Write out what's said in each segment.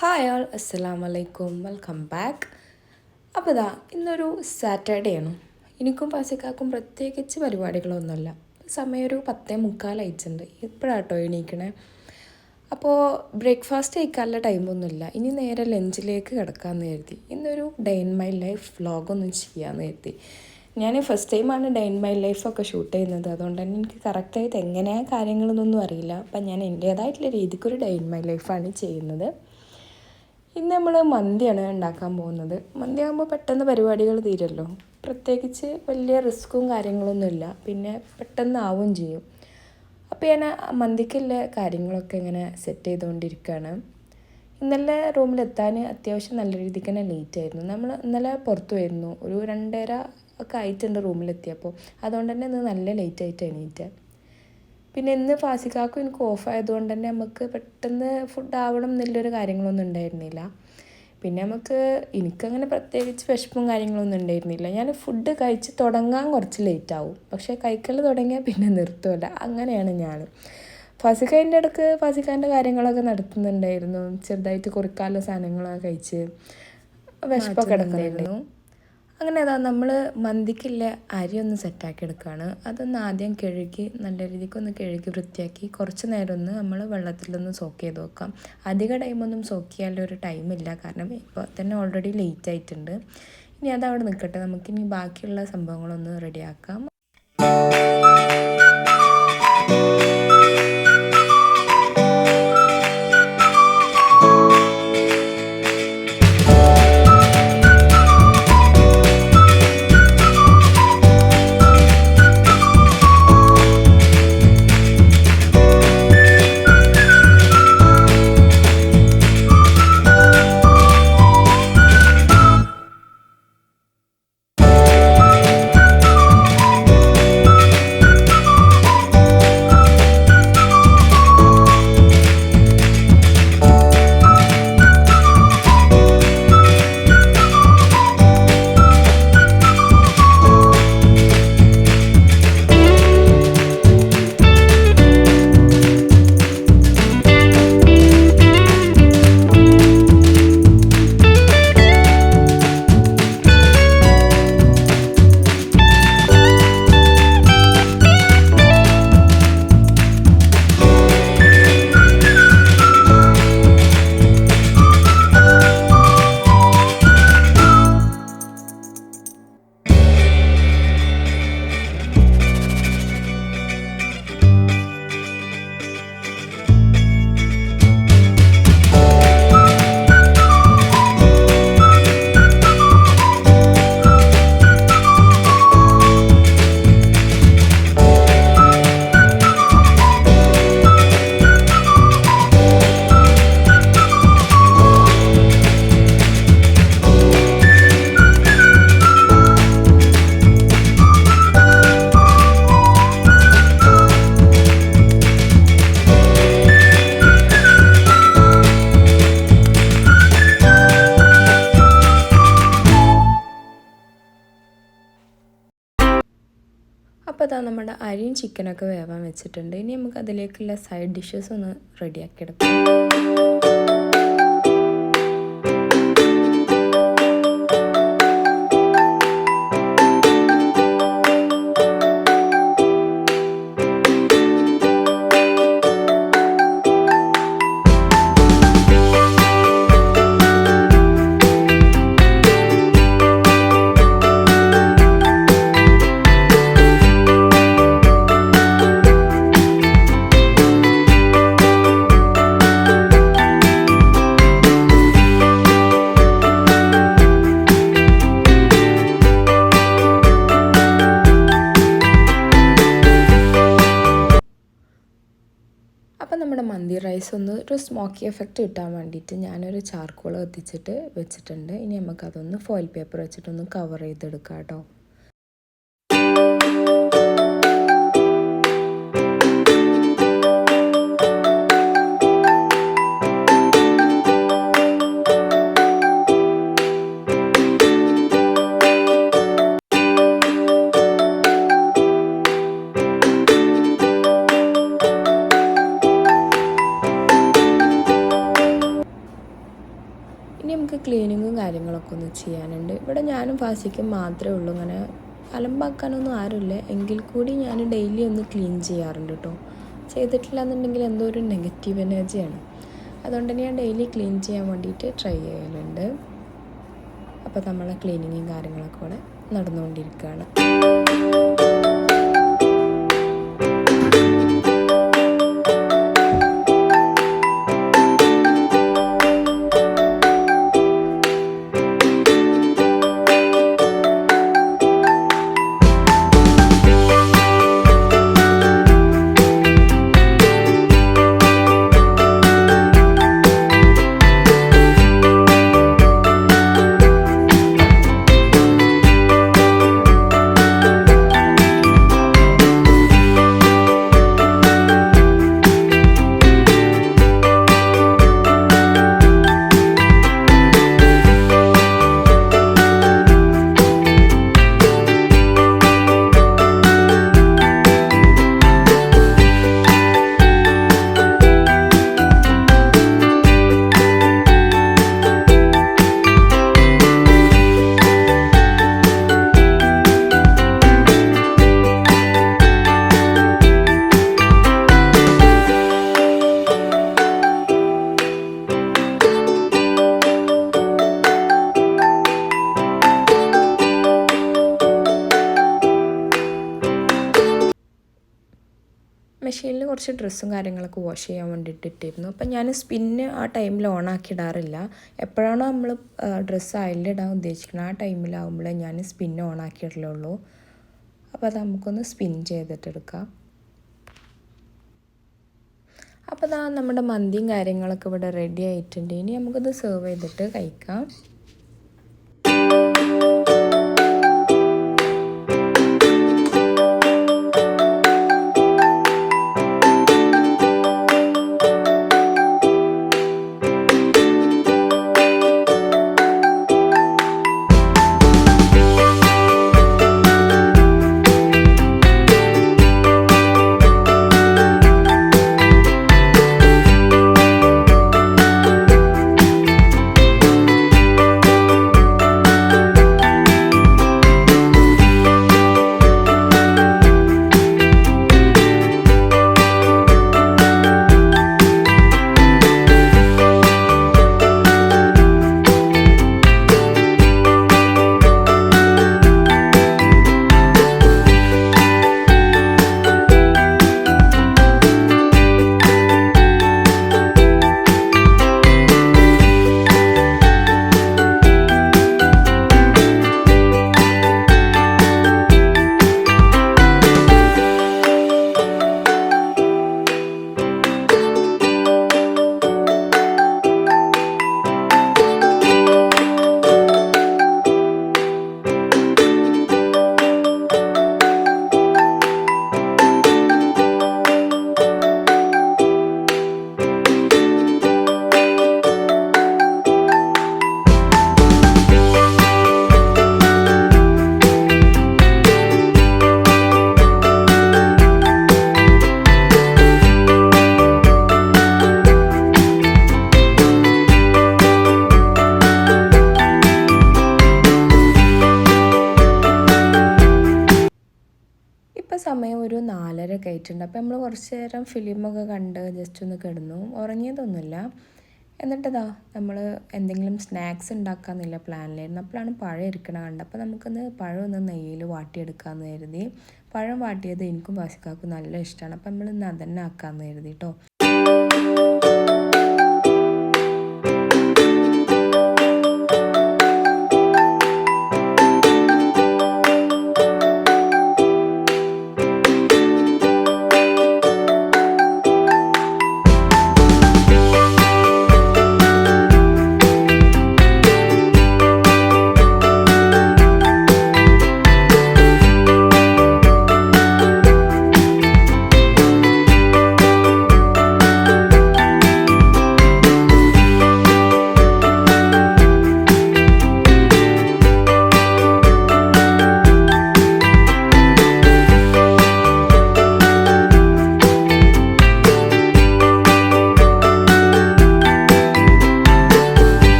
Hi ആൾ അസ്സലാമു അലൈക്കും welcome back. അപ്പോൾ ഇതാ ഇന്നൊരു സാറ്റർഡേ ആണ്. എനിക്കും പാസിക്കാക്കും പ്രത്യേകിച്ച് പരിപാടികളൊന്നുമില്ല. സമയം ഒരു 10:45 ഇപ്പോഴാട്ടോ എണീക്കണേ. അപ്പോൾ ബ്രേക്ക്ഫാസ്റ്റ് കഴിക്കാനുള്ള ടൈമൊന്നുമില്ല. ഇനി നേരെ ലഞ്ചിലേക്ക് കിടക്കാമെന്ന് കരുതി. ഇന്നൊരു ഡേ ഇൻ മൈ ലൈഫ് വ്ളോഗൊന്നും ചെയ്യാമെന്ന് കരുതി. ഞാൻ ഫസ്റ്റ് ടൈമാണ് ഡേ ഇൻ മൈ ലൈഫൊക്കെ ഷൂട്ട് ചെയ്യുന്നത്. അതുകൊണ്ട് തന്നെ എനിക്ക് കറക്റ്റായിട്ട് എങ്ങനെയാണ് കാര്യങ്ങളെന്നൊന്നും അറിയില്ല. അപ്പം ഞാൻ എൻ്റേതായിട്ടുള്ള രീതിക്കൊരു ഡേ ഇൻ മൈ ലൈഫാണ് ചെയ്യുന്നത്. ഇന്ന് നമ്മൾ മന്തിയാണ് ഉണ്ടാക്കാൻ പോകുന്നത്. മന്തി ആകുമ്പോൾ പെട്ടെന്ന് പരിപാടികൾ തീരുമല്ലോ. പ്രത്യേകിച്ച് വലിയ റിസ്ക്കും കാര്യങ്ങളൊന്നുമില്ല. പിന്നെ പെട്ടെന്ന് ആവുകയും ചെയ്യും. അപ്പോൾ ഞാൻ മന്തിക്കുള്ള കാര്യങ്ങളൊക്കെ ഇങ്ങനെ സെറ്റ് ചെയ്തുകൊണ്ടിരിക്കുകയാണ്. ഇന്നലെ റൂമിലെത്താൻ അത്യാവശ്യം നല്ല രീതിക്ക് തന്നെ ലേറ്റ് ആയിരുന്നു. നമ്മൾ ഇന്നലെ പുറത്തു പോയിരുന്നു. ഒരു 2:30 ഒക്കെ ആയിട്ടുണ്ട് റൂമിലെത്തിയപ്പോൾ. അതുകൊണ്ട് തന്നെ ഇന്ന് നല്ല ലേറ്റ് ആയിട്ട് എണീറ്റ്. പിന്നെ ഇന്ന് ഫാസിക്കാക്കും എനിക്ക് ഓഫ് ആയതുകൊണ്ട് തന്നെ നമുക്ക് പെട്ടെന്ന് ഫുഡ് ആവണം എന്നുള്ളൊരു കാര്യങ്ങളൊന്നും ഉണ്ടായിരുന്നില്ല. പിന്നെ എനിക്കങ്ങനെ പ്രത്യേകിച്ച് വിശപ്പും കാര്യങ്ങളൊന്നും ഉണ്ടായിരുന്നില്ല. ഞാൻ ഫുഡ് കഴിച്ച് തുടങ്ങാൻ കുറച്ച് ലേറ്റ് ആവും. പക്ഷേ കഴിക്കൽ തുടങ്ങിയാൽ പിന്നെ നിർത്തുമല്ല. അങ്ങനെയാണ് ഞാൻ. ഫാസിക്കാൻ്റെ ഇടയ്ക്ക് ഫാസിക്കാൻ്റെ കാര്യങ്ങളൊക്കെ നടത്തുന്നുണ്ടായിരുന്നു. ചെറുതായിട്ട് കുറിക്കാനുള്ള സാധനങ്ങളൊക്കെ കഴിച്ച് വിശപ്പൊക്കെ കിടക്കുന്നുണ്ടായിരുന്നു. അങ്ങനെ അതാ നമ്മൾ മന്തിക്കുള്ള അരി ഒന്ന് സെറ്റാക്കി എടുക്കുകയാണ്. അതൊന്ന് ആദ്യം കഴുകി നല്ല രീതിക്കൊന്ന് കഴുകി വൃത്തിയാക്കി കുറച്ച് നേരം ഒന്ന് നമ്മൾ വെള്ളത്തിലൊന്ന് സോക്ക് ചെയ്ത് വെക്കാം. അധിക ടൈമൊന്നും സോക്ക് ചെയ്യാനൊരു ടൈമില്ല, കാരണം ഇപ്പോൾ തന്നെ ഓൾറെഡി ലേറ്റ് ആയിട്ടുണ്ട്. ഇനി അതവിടെ നിൽക്കട്ടെ, നമുക്കിനി ബാക്കിയുള്ള സംഭവങ്ങളൊന്ന് റെഡിയാക്കാം. അപ്പോൾ അതാ നമ്മുടെ അരിയും ചിക്കനൊക്കെ വേവാൻ വെച്ചിട്ടുണ്ട്. ഇനി നമുക്ക് അതിലേക്കുള്ള സൈഡ് ഡിഷസ് ഒന്ന് റെഡിയാക്കി എടുക്കാം. അപ്പം നമ്മുടെ മന്തി റൈസ് ഒരു സ്മോക്കി എഫക്റ്റ് കിട്ടാൻ വേണ്ടിയിട്ട് ഞാനൊരു ചാർക്കോൾ കത്തിച്ചിട്ട് വെച്ചിട്ടുണ്ട്. ഇനി നമുക്കതൊന്ന് ഫോയിൽ പേപ്പർ വെച്ചിട്ടൊന്ന് കവർ ചെയ്തെടുക്കാം കേട്ടോ. ഇനി നമുക്ക് ക്ലീനിങ്ങും കാര്യങ്ങളൊക്കെ ഒന്ന് ചെയ്യാനുണ്ട്. ഇവിടെ ഞാനും ഫാസിക്കും മാത്രമേ ഉള്ളൂ, ഇങ്ങനെ അലമ്പാക്കാനൊന്നും ആരുമില്ല. എങ്കിൽ കൂടി ഞാൻ ഡെയിലി ഒന്ന് ക്ലീൻ ചെയ്യാറുണ്ട് കേട്ടോ. ചെയ്തിട്ടില്ല എന്നുണ്ടെങ്കിൽ എന്തോ ഒരു നെഗറ്റീവ് എനർജിയാണ്. അതുകൊണ്ട് ഞാൻ ഡെയിലി ക്ലീൻ ചെയ്യാൻ വേണ്ടിയിട്ട് ട്രൈ ചെയ്യലുണ്ട്. അപ്പോൾ നമ്മളെ ക്ലീനിങ്ങും കാര്യങ്ങളൊക്കെ ഇവിടെ നടന്നുകൊണ്ടിരിക്കുകയാണ്. മെഷീനിൽ കുറച്ച് ഡ്രസ്സും കാര്യങ്ങളൊക്കെ വാഷ് ചെയ്യാൻ വേണ്ടിയിട്ട് ഇട്ടിരുന്നു. അപ്പം ഞാൻ സ്പിന്ന് ആ ടൈമിൽ ഓണാക്കി ഇടാറില്ല. എപ്പോഴാണോ നമ്മൾ ഡ്രസ്സ് അയലിടാൻ ഉദ്ദേശിക്കുന്നത് ആ ടൈമിലാവുമ്പോഴേ ഞാൻ സ്പിന്ന് ഓണാക്കി ഇടലുള്ളൂ. അപ്പോൾ അത് നമുക്കൊന്ന് സ്പിൻ ചെയ്തിട്ടെടുക്കാം. അപ്പോൾ അതാ നമ്മുടെ മന്തിയും കാര്യങ്ങളൊക്കെ ഇവിടെ റെഡി ആയിട്ടുണ്ട്. ഇനി നമുക്കത് സെർവ് ചെയ്തിട്ട് കഴിക്കാം. സമയം ഒരു 4:30 ഒക്കെ ആയിട്ടുണ്ട്. അപ്പോൾ നമ്മൾ കുറച്ച് നേരം ഫിലിമൊക്കെ കണ്ട് ജസ്റ്റ് ഒന്ന് കിടന്നു. ഉറങ്ങിയതൊന്നുമില്ല. എന്നിട്ടിതാ നമ്മൾ എന്തെങ്കിലും സ്നാക്സ് ഉണ്ടാക്കാമെന്നില്ല പ്ലാനിലായിരുന്നു. അപ്പോഴാണ് പഴം ഇരിക്കണ കണ്ടത്. അപ്പോൾ നമുക്കൊന്ന് പഴം ഒന്ന് നെയ്യിൽ വാട്ടിയെടുക്കാമെന്ന് കരുതി. പഴം വാട്ടിയത് എനിക്കും വാസിക്കാക്കും നല്ല ഇഷ്ടമാണ്. അപ്പോൾ നമ്മൾ ഇന്ന് അതന്നെ ആക്കാമെന്ന് കരുതി കേട്ടോ.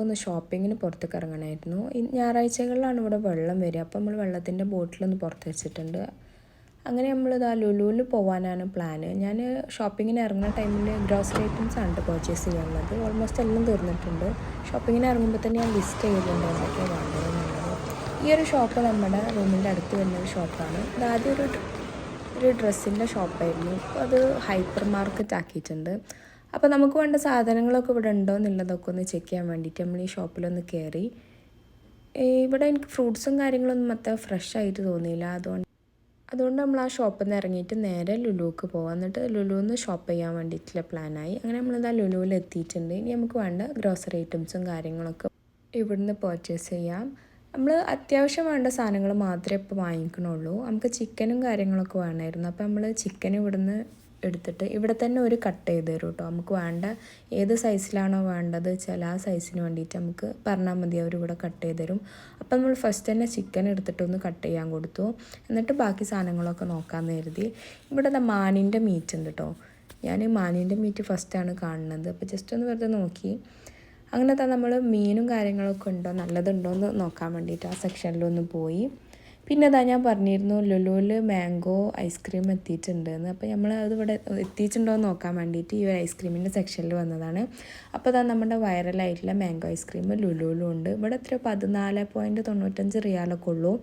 ഒന്ന് ഷോപ്പിങ്ങിന് പുറത്തേക്ക് ഇറങ്ങണമായിരുന്നു. ഞായറാഴ്ചകളിലാണ് ഇവിടെ വെള്ളം വരിക. അപ്പോൾ നമ്മൾ വെള്ളത്തിൻ്റെ ബോട്ടിലൊന്ന് പുറത്ത് വെച്ചിട്ടുണ്ട്. അങ്ങനെ നമ്മളിതാ ലുലുവിൽ പോകാനാണ് പ്ലാന്. ഞാൻ ഷോപ്പിങ്ങിന് ഇറങ്ങുന്ന ടൈമിൽ ഗ്രോസറി ഐറ്റംസ് ആണ് പർച്ചേസ് ചെയ്യാനുള്ളത്. ഓൾമോസ്റ്റ് എല്ലാം തീർന്നിട്ടുണ്ട്. ഷോപ്പിങ്ങിന് ഇറങ്ങുമ്പോൾ തന്നെ ഞാൻ ലിസ്റ്റ് ചെയ്തിട്ടുണ്ട് എന്തൊക്കെയാണ് വേണ്ടതെന്നുള്ളത്. ഈ ഒരു ഷോപ്പ് നമ്മുടെ റൂമിൻ്റെ അടുത്ത് വരുന്നൊരു ഷോപ്പാണ്. ഇതാദ്യം ഒരു ഡ്രസ്സിൻ്റെ ഷോപ്പായിരുന്നു. അപ്പോൾ അത് ഹൈപ്പർ മാർക്കറ്റ് ആക്കിയിട്ടുണ്ട്. അപ്പോൾ നമുക്ക് വേണ്ട സാധനങ്ങളൊക്കെ ഇവിടെ ഉണ്ടോ എന്നുള്ളതൊക്കെ ഒന്ന് ചെക്ക് ചെയ്യാൻ വേണ്ടിയിട്ട് നമ്മൾ ഈ ഷോപ്പിലൊന്ന് കയറി. ഇവിടെ എനിക്ക് ഫ്രൂട്ട്സും കാര്യങ്ങളൊന്നും അത്ര ഫ്രഷ് ആയിട്ട് തോന്നിയില്ല. അതുകൊണ്ട് നമ്മൾ ആ ഷോപ്പിൽ നിന്ന് ഇറങ്ങിയിട്ട് നേരെ ലുലുക്ക് പോകാം. എന്നിട്ട് ലുലുന്ന് ഷോപ്പ് ചെയ്യാൻ വേണ്ടിയിട്ടുള്ള പ്ലാനായി. അങ്ങനെ നമ്മളിതാ ലുലുവിൽ എത്തിയിട്ടുണ്ട്. ഇനി നമുക്ക് വേണ്ട ഗ്രോസറി ഐറ്റംസും കാര്യങ്ങളൊക്കെ ഇവിടുന്ന് പർച്ചേസ് ചെയ്യാം. നമ്മൾ അത്യാവശ്യം വേണ്ട സാധനങ്ങൾ മാത്രമേ ഇപ്പോൾ വാങ്ങിക്കണുള്ളൂ. നമുക്ക് ചിക്കനും കാര്യങ്ങളൊക്കെ വേണമായിരുന്നു. അപ്പോൾ നമ്മൾ ചിക്കൻ ഇവിടുന്ന് എടുത്തിട്ട് ഇവിടെ തന്നെ ഒരു കട്ട് ചെയ്ത് തരും കേട്ടോ. നമുക്ക് വേണ്ട ഏത് സൈസിലാണോ വേണ്ടത് വെച്ചാൽ ആ സൈസിന് വേണ്ടിയിട്ട് നമുക്ക് പറഞ്ഞാൽ മതി, അവർ ഇവിടെ കട്ട് ചെയ്ത് തരും. അപ്പം നമ്മൾ ഫസ്റ്റ് തന്നെ ചിക്കൻ എടുത്തിട്ടൊന്ന് കട്ട് ചെയ്യാൻ കൊടുത്തു. എന്നിട്ട് ബാക്കി സാധനങ്ങളൊക്കെ നോക്കാമെന്ന് കരുതി. ഇവിടെ മാനിൻ്റെ മീറ്റ് ഉണ്ട് കേട്ടോ. ഞാൻ മാനിൻ്റെ മീറ്റ് ഫസ്റ്റാണ് കാണുന്നത്. അപ്പോൾ ജസ്റ്റ് ഒന്ന് വെറുതെ നോക്കി. അങ്ങനെ നമ്മൾ മീനും കാര്യങ്ങളൊക്കെ ഉണ്ടോ നല്ലതുണ്ടോ എന്ന് നോക്കാൻ വേണ്ടിയിട്ട് ആ സെക്ഷനിലൊന്ന് പോയി. പിന്നെ ഞാൻ പറഞ്ഞിരുന്നു ലുലുവിൽ മാംഗോ ഐസ്ക്രീം എത്തിയിട്ടുണ്ടെന്ന്. അപ്പോൾ നമ്മൾ അതിവിടെ എത്തിയിട്ടുണ്ടോ എന്ന് നോക്കാൻ വേണ്ടിയിട്ട് ഈ ഒരു ഐസ്ക്രീമിൻ്റെ സെക്ഷനിൽ വന്നതാണ്. അപ്പോൾ നമ്മുടെ വൈറലായിട്ടുള്ള മാംഗോ ഐസ്ക്രീം ലുലുവിലും ഉണ്ട്. ഇവിടെ എത്ര 14.95 റിയാലൊക്കെ ഉള്ളൂ.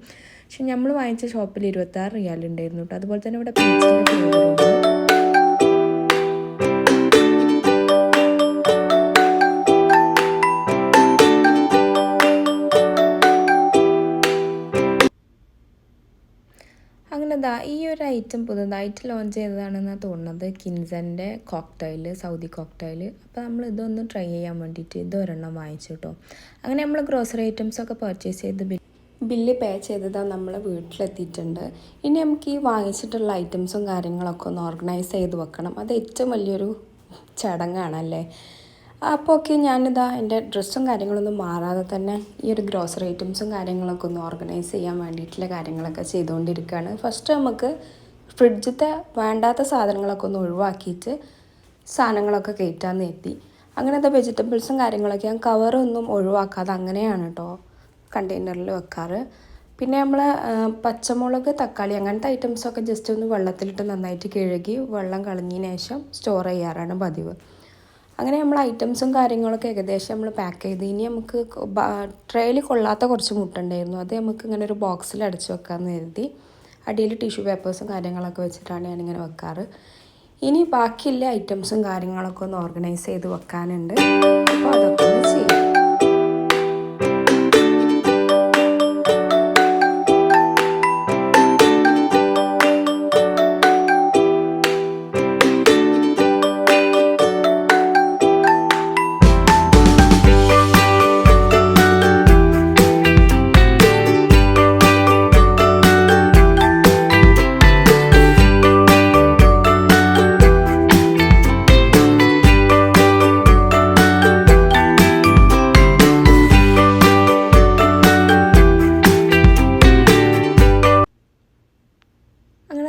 പക്ഷെ നമ്മൾ വാങ്ങിച്ച ഷോപ്പിൽ 26 റിയാൽ ഉണ്ടായിരുന്നു കേട്ടോ. അതുപോലെ തന്നെ ഇവിടെ പീച്ചിൻ്റെ ഫ്ലേവറുണ്ട്. അങ്ങനെ ഈ ഒരു ഐറ്റം പുതുതായിട്ട് ലോഞ്ച് ചെയ്തതാണെന്നാണ് തോന്നുന്നത്. കിൻസൻ്റെ കോക്ടെയിൽ, സൗദി കോക്ടെയിൽ. അപ്പോൾ നമ്മൾ ഇതൊന്ന് ട്രൈ ചെയ്യാൻ വേണ്ടിയിട്ട് ഇതൊരെണ്ണം വാങ്ങിച്ചു കേട്ടോ. അങ്ങനെ നമ്മൾ ഗ്രോസറി ഐറ്റംസൊക്കെ പർച്ചേസ് ചെയ്ത് ബില്ല് പേ ചെയ്തതാണ് നമ്മൾ വീട്ടിലെത്തിയിട്ടുണ്ട്. ഇനി നമുക്ക് ഈ വാങ്ങിച്ചിട്ടുള്ള ഐറ്റംസും കാര്യങ്ങളൊക്കെ ഒന്ന് ഓർഗനൈസ് ചെയ്ത് വെക്കണം. അത് ഏറ്റവും വലിയൊരു ചടങ്ങാണല്ലേ. അപ്പോൾ ഞാനിതാ എൻ്റെ ഡ്രസ്സും കാര്യങ്ങളൊന്നും മാറാതെ തന്നെ ഈ ഒരു ഗ്രോസറി ഐറ്റംസും കാര്യങ്ങളൊക്കെ ഒന്ന് ഓർഗനൈസ് ചെയ്യാൻ വേണ്ടിയിട്ടുള്ള കാര്യങ്ങളൊക്കെ ചെയ്തുകൊണ്ടിരിക്കുകയാണ്. ഫസ്റ്റ് നമുക്ക് ഫ്രിഡ്ജിലത്തെ വേണ്ടാത്ത സാധനങ്ങളൊക്കെ ഒന്ന് ഒഴിവാക്കിയിട്ട് സാധനങ്ങളൊക്കെ കയറ്റാമെന്ന് എത്തി. അങ്ങനത്തെ വെജിറ്റബിൾസും കാര്യങ്ങളൊക്കെ ഞാൻ കവറൊന്നും ഒഴിവാക്കാതെ അങ്ങനെയാണ് കേട്ടോ കണ്ടെയ്നറിൽ വെക്കാറ്. പിന്നെ നമ്മൾ പച്ചമുളക്, തക്കാളി അങ്ങനത്തെ ഐറ്റംസൊക്കെ ജസ്റ്റ് ഒന്ന് വെള്ളത്തിലിട്ട് നന്നായിട്ട് കഴുകി വെള്ളം കളഞ്ഞതിന് ശേഷം സ്റ്റോർ ചെയ്യാറാണ് പതിവ്. അങ്ങനെ നമ്മൾ ഐറ്റംസും കാര്യങ്ങളൊക്കെ ഏകദേശം നമ്മൾ പാക്ക് ചെയ്ത് ഇനി നമുക്ക് ട്രേയിൽ കൊള്ളാത്ത കുറച്ച് മുട്ടുണ്ടായിരുന്നു. അത് നമുക്ക് ഇങ്ങനെ ഒരു ബോക്സിൽ അടച്ച് വെക്കാമെന്ന് കരുതി. അടിയിൽ ടിഷ്യൂ പേപ്പേഴ്സും കാര്യങ്ങളൊക്കെ വെച്ചിട്ടാണ് ഞാനിങ്ങനെ വെക്കാറ്. ഇനി ബാക്കിയുള്ള ഐറ്റംസും കാര്യങ്ങളൊക്കെ ഒന്ന് ഓർഗനൈസ് ചെയ്ത് വെക്കാനുണ്ട്. അപ്പോൾ അതൊക്കെ ഒന്ന് ചെയ്യാം.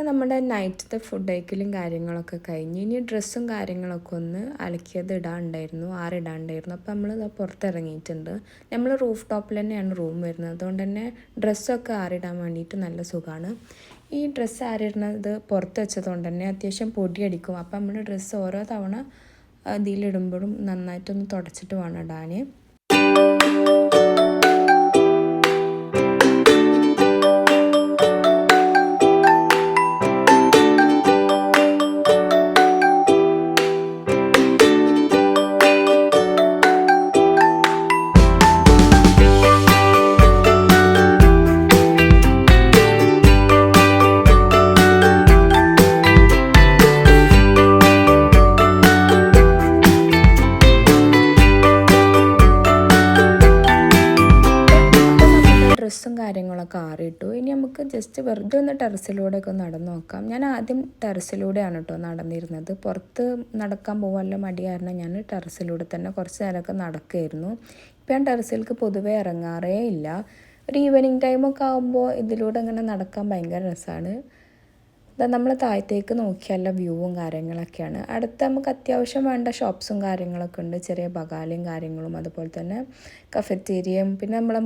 നമ്മുടെ നൈറ്റത്തെ ഫുഡ് കഴിക്കലും കാര്യങ്ങളൊക്കെ കഴിഞ്ഞ് ഇനി ഡ്രസ്സും കാര്യങ്ങളൊക്കെ ഒന്ന് അലക്കിയത് ഇടാനുണ്ടായിരുന്നു, ആറിടാനുണ്ടായിരുന്നു. അപ്പോൾ നമ്മൾ പുറത്തിറങ്ങിയിട്ടുണ്ട്. നമ്മൾ റൂഫ് ടോപ്പിൽ തന്നെയാണ് റൂം വരുന്നത്. അതുകൊണ്ട് തന്നെ ഡ്രസ്സൊക്കെ ആറിടാൻ വേണ്ടിയിട്ട് നല്ല സുഖമാണ്. ഈ ഡ്രസ്സ് ആറിടുന്നത് പുറത്ത് വെച്ചതുകൊണ്ട് തന്നെ അത്യാവശ്യം പൊടിയടിക്കും. അപ്പോൾ നമ്മൾ ഡ്രസ്സ് ഓരോ തവണ ഇതിലിടുമ്പോഴും നന്നായിട്ടൊന്ന് തുടച്ചിട്ട് വേണം ഇടാൻ. ഡ്രസ്സും കാര്യങ്ങളൊക്കെ ആറിയിട്ടു. ഇനി നമുക്ക് ജസ്റ്റ് വെറുതെ ഒന്ന് ടെറസിലൂടെയൊക്കെ നടന്നു നോക്കാം. ഞാൻ ആദ്യം ടെറസിലൂടെയാണ് കേട്ടോ നടന്നിരുന്നത്. പുറത്ത് നടക്കാൻ പോകാനുള്ള മടി കാരണം ഞാൻ ടെറസിലൂടെ തന്നെ കുറച്ച് നേരമൊക്കെ നടക്കുമായിരുന്നു. ഇപ്പം ഞാൻ ടെറസിലേക്ക് പൊതുവേ ഇറങ്ങാറേ ഇല്ല. ഒരു ഈവനിങ് ടൈമൊക്കെ ആകുമ്പോൾ ഇതിലൂടെ അങ്ങനെ നടക്കാൻ ഭയങ്കര രസമാണ്. ഇതാ നമ്മൾ താഴത്തേക്ക് നോക്കിയാലുള്ള വ്യൂവും കാര്യങ്ങളൊക്കെയാണ്. അടുത്ത് നമുക്ക് അത്യാവശ്യം വേണ്ട ഷോപ്സും കാര്യങ്ങളൊക്കെ ഉണ്ട്, ചെറിയ ബകാലയും കാര്യങ്ങളും, അതുപോലെ തന്നെ കഫറ്റേരിയയും, പിന്നെ നമ്മളെ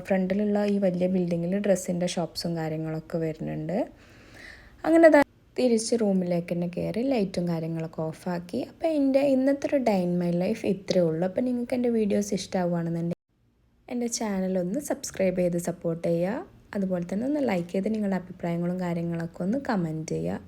ഫ്രണ്ടിലുള്ള ഈ വലിയ ബിൽഡിങ്ങിൽ ഡ്രസ്സിൻ്റെ ഷോപ്സും കാര്യങ്ങളൊക്കെ വരുന്നുണ്ട്. അങ്ങനെ തിരിച്ച് റൂമിലേക്ക് തന്നെ കയറി ലൈറ്റും കാര്യങ്ങളൊക്കെ ഓഫാക്കി. അപ്പോൾ എൻ്റെ ഇന്നത്തെ ഒരു ഡേ ഇൻ മൈ ലൈഫ് ഇത്രയേ ഉള്ളൂ. അപ്പോൾ നിങ്ങൾക്ക് എൻ്റെ വീഡിയോസ് ഇഷ്ടമാവുകയാണെന്നുണ്ടെങ്കിൽ എൻ്റെ ചാനലൊന്ന് സബ്സ്ക്രൈബ് ചെയ്ത് സപ്പോർട്ട് ചെയ്യുക. അതുപോലെ തന്നെ ഒന്ന് ലൈക്ക് ചെയ്ത് നിങ്ങളുടെ അഭിപ്രായങ്ങളും കാര്യങ്ങളൊക്കെ ഒന്ന് കമൻറ്റ് ചെയ്യുക.